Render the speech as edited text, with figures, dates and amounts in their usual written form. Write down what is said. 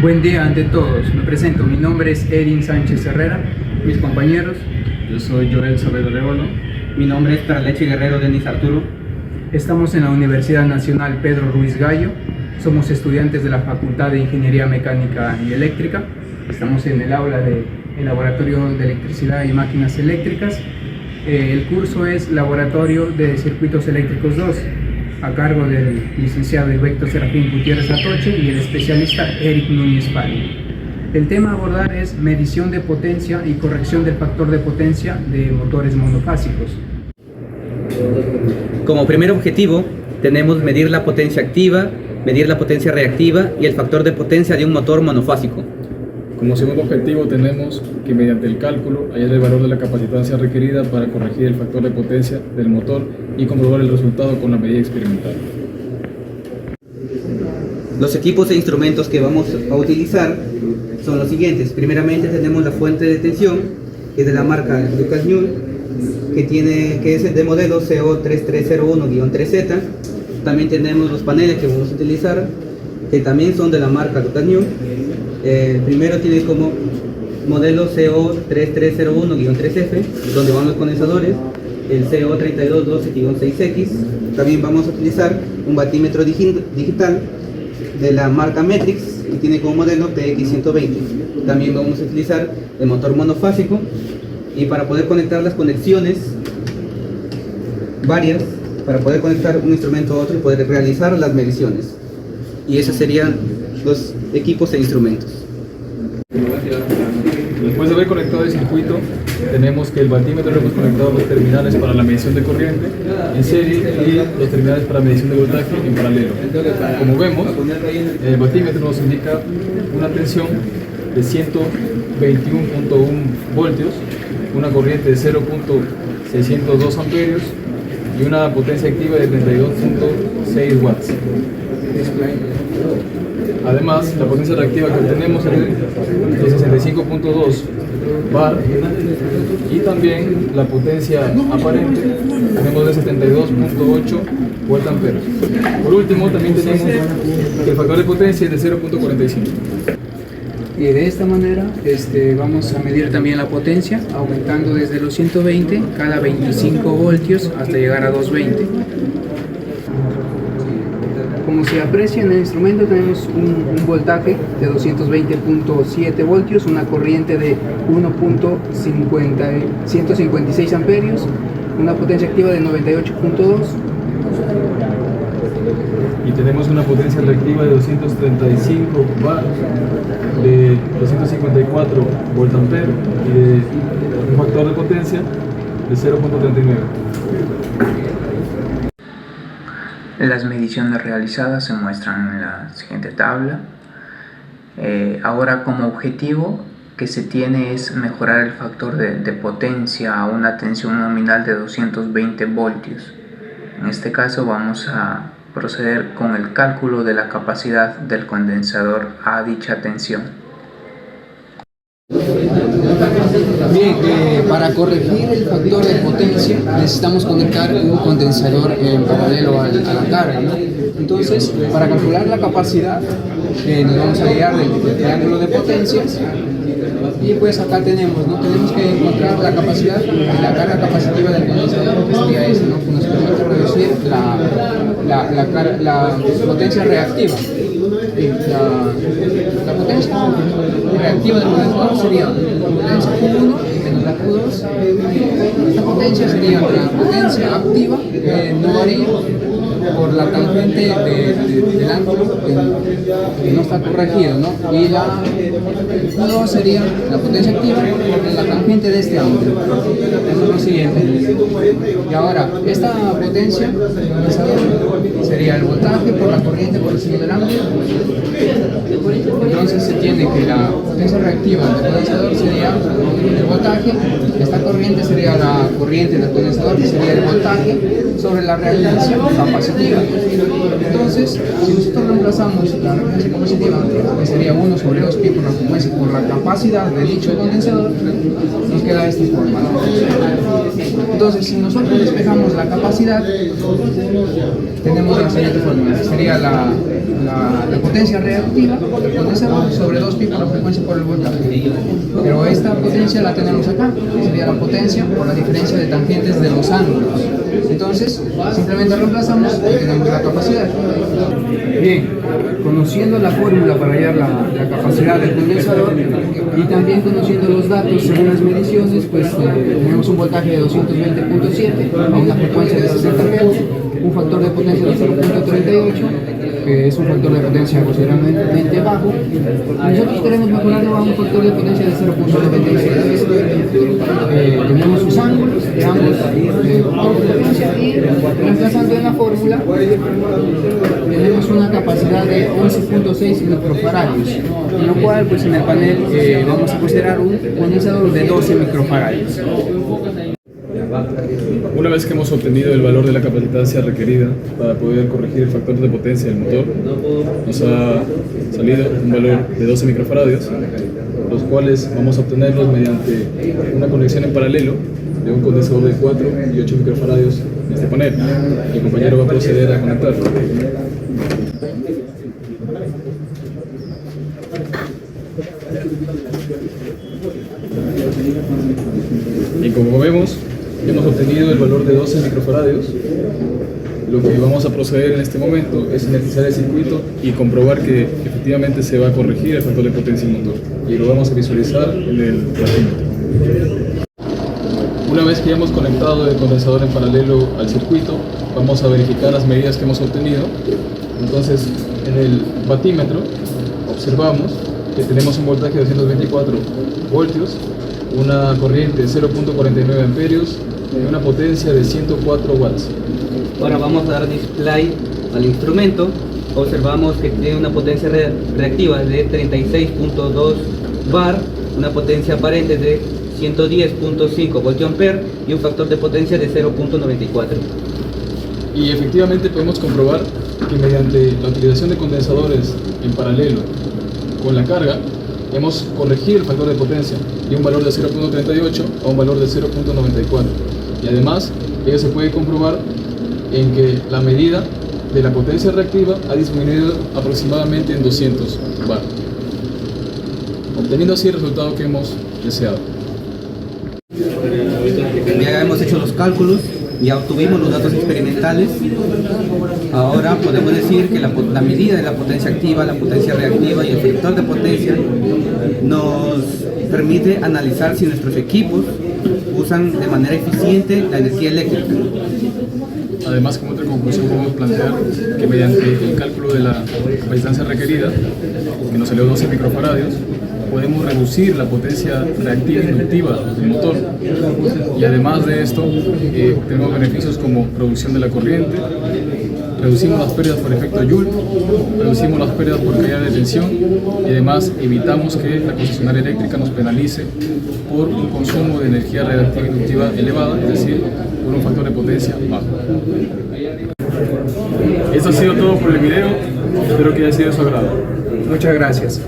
Buen día ante todos. Me presento. Mi nombre es Erin Sánchez Herrera. Mis compañeros. Yo soy Joel Saavedra Arevalo. Mi nombre es Carleche Guerrero Denis Arturo. Estamos en la Universidad Nacional Pedro Ruiz Gallo. Somos estudiantes de la Facultad de Ingeniería Mecánica y Eléctrica. Estamos en el aula del Laboratorio de Electricidad y Máquinas Eléctricas. El curso es Laboratorio de Circuitos Eléctricos 2, a cargo del licenciado Héctor Serafín Gutiérrez Atoche y el especialista Eric Núñez Pali. El tema a abordar es medición de potencia y corrección del factor de potencia de motores monofásicos. Como primer objetivo, tenemos medir la potencia activa, medir la potencia reactiva y el factor de potencia de un motor monofásico. Como segundo objetivo tenemos que mediante el cálculo hallar el valor de la capacitancia requerida para corregir el factor de potencia del motor y comprobar el resultado con la medida experimental. Los equipos e instrumentos que vamos a utilizar son los siguientes. Primeramente tenemos la fuente de tensión, que es de la marca Lucas Newell, que es de modelo CO3301-3Z. También tenemos los paneles que vamos a utilizar, que también son de la marca Lucas Newell. El primero tiene como modelo CO3301-3F, donde van los condensadores, el CO3212-6X. También vamos a utilizar un batímetro digital de la marca Metrix, que tiene como modelo PX120. También vamos a utilizar el motor monofásico, y para poder conectar las conexiones varias, para poder conectar un instrumento a otro y poder realizar las mediciones. Y esos serían los equipos e instrumentos. Después de haber conectado el circuito, tenemos que el batímetro lo hemos conectado a los terminales para la medición de corriente en serie y los terminales para medición de voltaje en paralelo. Como vemos, el batímetro nos indica una tensión de 121.1 voltios, una corriente de 0.602 amperios y una potencia activa de 32.6 watts. Además, la potencia reactiva que obtenemos es de 65.2 bar, y también la potencia aparente tenemos de 72.8 voltamperos. Por último, también tenemos que el factor de potencia es de 0.45. Y de esta manera vamos a medir también la potencia, aumentando desde los 120 cada 25 voltios hasta llegar a 220. Como se aprecia en el instrumento, tenemos un voltaje de 220.7 voltios, una corriente de 156 amperios, una potencia activa de 98.2. Y tenemos una potencia reactiva de 235 bar, de 254 voltamperos y de un factor de potencia de 0.39. Las mediciones realizadas se muestran en la siguiente tabla. Ahora, como objetivo que se tiene es mejorar el factor de potencia a una tensión nominal de 220 voltios. En este caso vamos a proceder con el cálculo de la capacidad del condensador a dicha tensión. Bien, para corregir el factor de potencia necesitamos conectar un condensador en paralelo a la carga, ¿no? Entonces, para calcular la capacidad nos vamos a guiar del triángulo de potencias, y pues acá tenemos que encontrar la capacidad y la carga capacitiva del condensador, que sería ese, ¿no? Que nos permite reducir la potencia reactiva. La potencia reactiva del condensador sería la potencia Q1 menos la Q2. Esta potencia sería la potencia activa, que no varía por la tangente del ángulo que no está corregido, ¿no? Y la Q2 sería la potencia activa por la tangente de este ángulo. Eso es lo siguiente. Y ahora, esta potencia sería el voltaje por la corriente por encima del ángulo. Entonces se tiene que la potencia reactiva del condensador sería el voltaje, esta corriente sería la corriente del condensador, que sería el voltaje, sobre la reactancia capacitiva. Entonces, si nosotros reemplazamos la reactancia capacitiva, que sería 1 sobre 2 pi por la capacidad de dicho condensador, nos queda de esta forma, ¿no? Entonces, si nosotros despejamos la capacidad, tenemos la siguiente fórmula, sería la potencia reactiva del condensador sobre 2 pi por la frecuencia por el voltaje. Pero esta potencia la tenemos acá, que sería la potencia por la diferencia de tangentes de los ángulos. Entonces, simplemente reemplazamos y tenemos la capacidad. Bien, conociendo la fórmula para hallar la capacidad del condensador y también conociendo los datos según las mediciones, pues tenemos un voltaje de 220.7 a una frecuencia de 60 Hz, un factor de potencia de 0.38, que es un factor de potencia considerablemente bajo. Nosotros queremos mejorarlo a un factor de potencia de 0.96. Tenemos sus ángulos de ambos factores de potencia y reemplazando en la fórmula tenemos una capacidad de 11.6 microfaradios, en lo cual pues en el panel vamos a considerar un condensador de 12 microfaradios. Una vez que hemos obtenido el valor de la capacitancia requerida para poder corregir el factor de potencia del motor, nos ha salido un valor de 12 microfaradios, los cuales vamos a obtenerlos mediante una conexión en paralelo de un condensador de 4 y 8 microfaradios en este panel. El compañero va a proceder a conectarlo. Y como vemos, hemos obtenido el valor de 12 microfaradios. Lo que vamos a proceder en este momento es energizar el circuito y comprobar que efectivamente se va a corregir el factor de potencia del motor. Y lo vamos a visualizar en el platímetro. Una vez que ya hemos conectado el condensador en paralelo al circuito, vamos a verificar las medidas que hemos obtenido. Entonces, en el batímetro observamos que tenemos un voltaje de 224 voltios, una corriente de 0.49 amperios y una potencia de 104 watts. Ahora vamos a dar display al instrumento. Observamos que tiene una potencia reactiva de 36.2 bar, una potencia aparente de 110.5 voltiampere y un factor de potencia de 0.94. Y efectivamente podemos comprobar que mediante la utilización de condensadores en paralelo con la carga, hemos corregido el factor de potencia de un valor de 0.38 a un valor de 0.94. Y además, ello se puede comprobar en que la medida de la potencia reactiva ha disminuido aproximadamente en 200 bar, obteniendo así el resultado que hemos deseado. Ya hemos hecho los cálculos, ya obtuvimos los datos experimentales. Ahora podemos decir que la medida de la potencia activa, la potencia reactiva y el factor de potencia nos permite analizar si nuestros equipos usan de manera eficiente la energía eléctrica. Además, como otra conclusión podemos plantear que mediante el cálculo de la capacitancia requerida, que nos salió 12 microfaradios, podemos reducir la potencia reactiva e inductiva del motor, y además de esto tenemos beneficios como reducción de la corriente, reducimos las pérdidas por efecto Joule, reducimos las pérdidas por caída de tensión y además evitamos que la concesionaria eléctrica nos penalice por un consumo de energía reactiva e inductiva elevada, es decir, por un factor de potencia bajo. Esto ha sido todo por el video, espero que haya sido de su agrado. Muchas gracias.